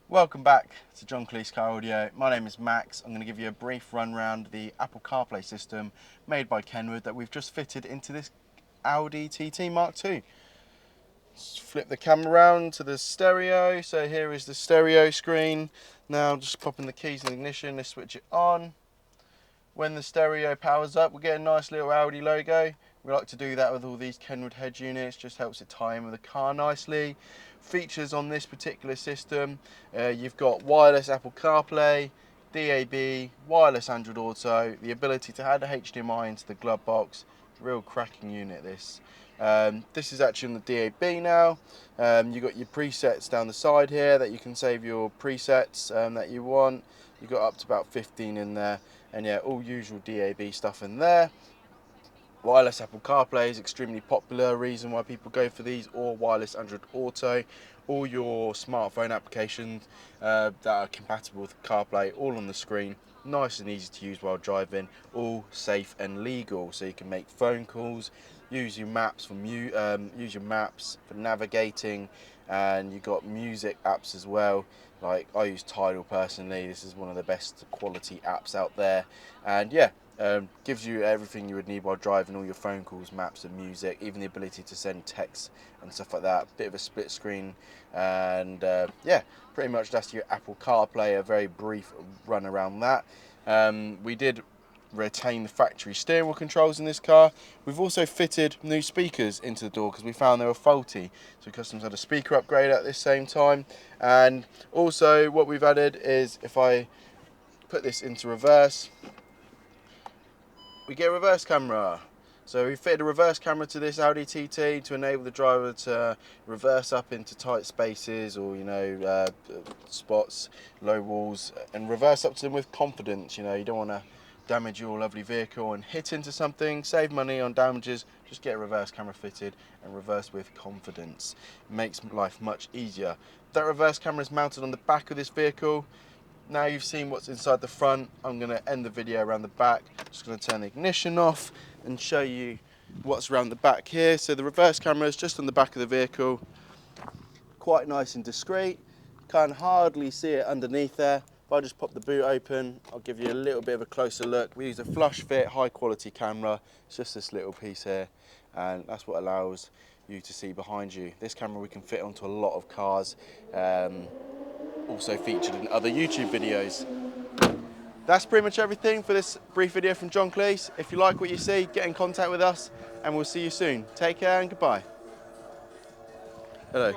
Welcome back to John Cleese Car Audio. My name is Max. I'm going to give you a brief run round the Apple CarPlay system made by Kenwood that we've just fitted into this Audi TT Mk2. Just flip the camera around to the stereo. So here is the stereo screen. Now just popping the keys in the ignition, let's switch it on. When the stereo powers up, we get a nice little Audi logo. We like to do that with all these Kenwood head units, just helps it tie in with the car nicely. Features on this particular system, you've got wireless Apple CarPlay, DAB, wireless Android Auto, the ability to add a HDMI into the glove box. Real cracking unit this. This is actually on the DAB now. You've got your presets down the side here that you can save your presets that you want. You've got up to about 15 in there, and yeah, all usual DAB stuff in there. Wireless Apple CarPlay is extremely popular, reason why people go for these, or wireless Android Auto. All your smartphone applications that are compatible with CarPlay, all on the screen, nice and easy to use while driving, all safe and legal. So you can make phone calls, use your maps for navigating, and you've got music apps as well. Like I use Tidal personally. This is one of the best quality apps out there, and yeah. Gives you everything you would need while driving, all your phone calls, maps and music, even the ability to send texts and stuff like that. Bit of a split screen, and yeah, pretty much that's your Apple CarPlay. A very brief run around that. We did retain the factory steering wheel controls in this car. We've also fitted new speakers into the door because we found they were faulty, so customers had a speaker upgrade at the same time. And also what we've added is, if I put this into reverse, we get a reverse camera. So we fitted a reverse camera to this Audi TT to enable the driver to reverse up into tight spaces or, spots, low walls, and reverse up to them with confidence. You don't want to damage your lovely vehicle and hit into something, save money on damages. Just get a reverse camera fitted and reverse with confidence. It makes life much easier. That reverse camera is mounted on the back of this vehicle. Now you've seen what's inside the front, I'm going to end the video around the back. Just going to turn the ignition off and show you what's around the back here. So the reverse camera is just on the back of the vehicle, quite nice and discreet. Can hardly see it underneath there. If I just pop the boot open, I'll give you a little bit of a closer look. We use a flush fit, high quality camera. It's just this little piece here, and that's what allows you to see behind you. This camera we can fit onto a lot of cars. Also featured in other YouTube videos. That's pretty much everything for this brief video from John Cleese. If you like what you see, get in contact with us and we'll see you soon. Take care and goodbye. Hello.